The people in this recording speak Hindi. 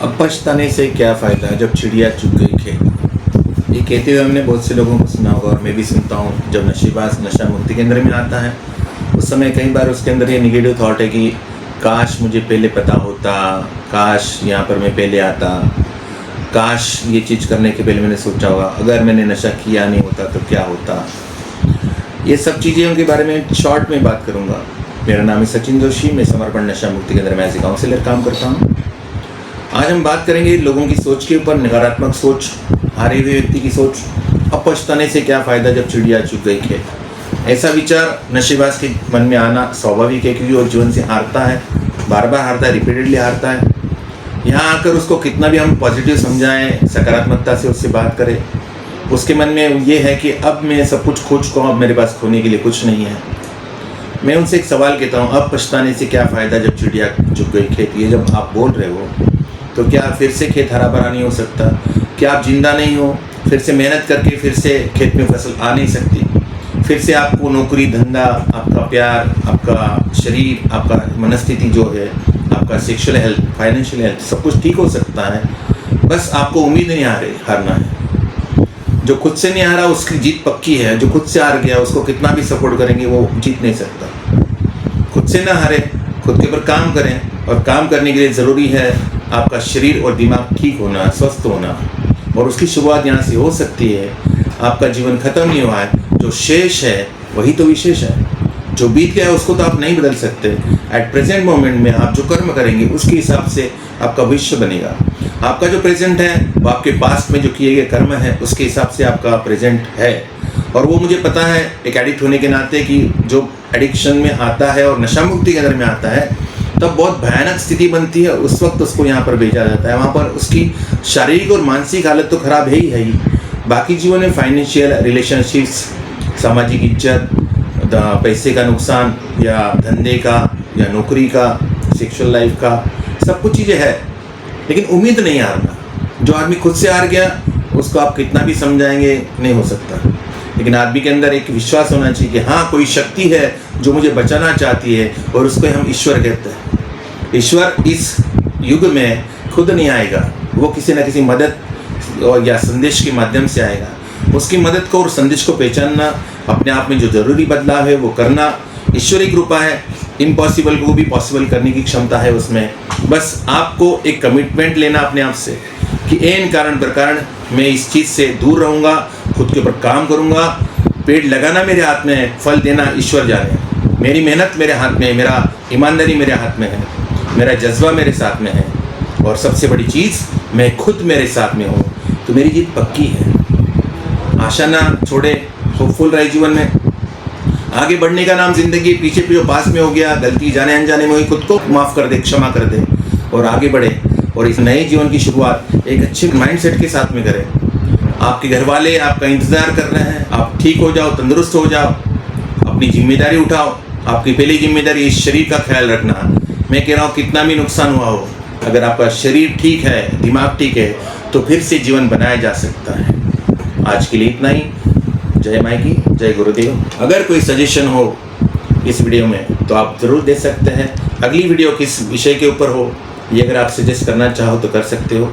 अब पछताने से क्या फ़ायदा जब चिड़िया चुग गई खेत। ये कहते हुए हमने बहुत से लोगों को सुना होगा और मैं भी सुनता हूँ। जब नशेबाज नशा मुक्ति केंद्र में आता है उस समय कई बार उसके अंदर ये निगेटिव थॉट है कि काश मुझे पहले पता होता, काश यहाँ पर मैं पहले आता, काश ये चीज़ करने के पहले मैंने सोचा होगा, अगर मैंने नशा किया नहीं होता तो क्या होता। ये सब चीज़ें उनके बारे में शॉर्ट में बात करूँगा। मेरा नाम है सचिन जोशी, मैं समर्पण नशा मुक्ति केंद्र में एज ए काउंसलर काम करता हूँ। आज हम बात करेंगे लोगों की सोच के ऊपर, नकारात्मक सोच, हारे हुए व्यक्ति की सोच। अब पछताने से क्या फ़ायदा जब चिड़िया चुग गई खेत। ऐसा विचार नशेबाज के मन में आना स्वाभाविक है, क्योंकि वो जीवन से हारता है, बार बार हारता है, रिपीटेडली हारता है। यहाँ आकर उसको कितना भी हम पॉजिटिव समझाएं, सकारात्मकता से उससे बात करें, उसके मन में ये है कि अब मैं सब कुछ खो चुका हूँ, अब मेरे पास खोने के लिए कुछ नहीं है। मैं उनसे एक सवाल कहता हूँ, अब पछताने से क्या फ़ायदा जब चिड़िया चुग गई खेत। ये जब आप बोल रहे हो तो क्या फिर से खेत हरा भरा नहीं हो सकता? क्या आप जिंदा नहीं हो? फिर से मेहनत करके फिर से खेत में फसल आ नहीं सकती? फिर से आपको नौकरी, धंधा, आपका प्यार, आपका शरीर, आपका मनस्थिति जो है, आपका सेक्सुअल हेल्थ, फाइनेंशियल हेल्थ, सब कुछ ठीक हो सकता है। बस आपको उम्मीद नहीं हारना है। जो खुद से नहीं हारा उसकी जीत पक्की है। जो खुद से हार गया उसको कितना भी सपोर्ट करेंगे वो जीत नहीं सकता। खुद से ना हारे, खुद के ऊपर काम करें, और काम करने के लिए ज़रूरी है आपका शरीर और दिमाग ठीक होना, स्वस्थ होना। और उसकी शुरुआत यहाँ से हो सकती है। आपका जीवन खत्म नहीं हुआ है, जो शेष है वही तो विशेष है। जो बीत गया है उसको तो आप नहीं बदल सकते। एट प्रेजेंट मोमेंट में आप जो कर्म करेंगे उसके हिसाब से आपका भविष्य बनेगा। आपका जो प्रेजेंट है वो आपके पास्ट में जो किए गए कर्म है उसके हिसाब से आपका प्रेजेंट है। और वो मुझे पता है एक एडिक्ट होने के नाते कि जो एडिक्शन में आता है और नशा मुक्ति केंद्र में आता है तब बहुत भयानक स्थिति बनती है। उस वक्त उसको यहाँ पर भेजा जाता है। वहाँ पर उसकी शारीरिक और मानसिक हालत तो खराब है ही। बाकी जीवन में फाइनेंशियल, रिलेशनशिप्स, सामाजिक इज्जत, पैसे का नुकसान या धंधे का या नौकरी का, सेक्सुअल लाइफ का, सब कुछ चीज़ें है, लेकिन उम्मीद नहीं हारना। जो आदमी खुद से हार गया उसको आप कितना भी समझाएंगे नहीं हो सकता। लेकिन आदमी के अंदर एक विश्वास होना चाहिए कि हाँ कोई शक्ति है जो मुझे बचाना चाहती है, और उसको हम ईश्वर कहते हैं। ईश्वर इस युग में खुद नहीं आएगा, वो किसी न किसी मदद और या संदेश के माध्यम से आएगा। उसकी मदद को और संदेश को पहचानना, अपने आप में जो ज़रूरी बदलाव है वो करना ईश्वरी कृपा है। इम्पॉसिबल को भी पॉसिबल करने की क्षमता है उसमें। बस आपको एक कमिटमेंट लेना अपने आप से कि एन कारण प्रकार मैं इस चीज़ से दूर रहूँगा, खुद के ऊपर काम करूँगा। पेड़ लगाना मेरे हाथ में है, फल देना ईश्वर जाने। मेरी मेहनत मेरे हाथ में है, मेरा ईमानदारी मेरे हाथ में है, मेरा जज्बा मेरे साथ में है, और सबसे बड़ी चीज़ मैं खुद मेरे साथ में हूँ, तो मेरी जीत पक्की है। आशा ना छोड़े, होपफुल रहे जीवन में। आगे बढ़ने का नाम जिंदगी। पीछे जो पास में हो गया, गलती जाने अनजाने में हुई, खुद को माफ़ कर दे, क्षमा कर दे और आगे बढ़े। और इस नए जीवन की शुरुआत एक अच्छे माइंडसेट के साथ में करें। आपके घर वाले आपका इंतज़ार कर रहे हैं, आप ठीक हो जाओ, तंदुरुस्त हो जाओ, अपनी जिम्मेदारी उठाओ। आपकी पहली जिम्मेदारी इस शरीर का ख्याल रखना। मैं कह रहा हूँ कितना भी नुकसान हुआ हो, अगर आपका शरीर ठीक है, दिमाग ठीक है, तो फिर से जीवन बनाया जा सकता है। आज के लिए इतना ही। जय माई की, जय गुरुदेव। अगर कोई सजेशन हो इस वीडियो में तो आप ज़रूर दे सकते हैं। अगली वीडियो किस विषय के ऊपर हो ये अगर आप सजेस्ट करना चाहो तो कर सकते हो।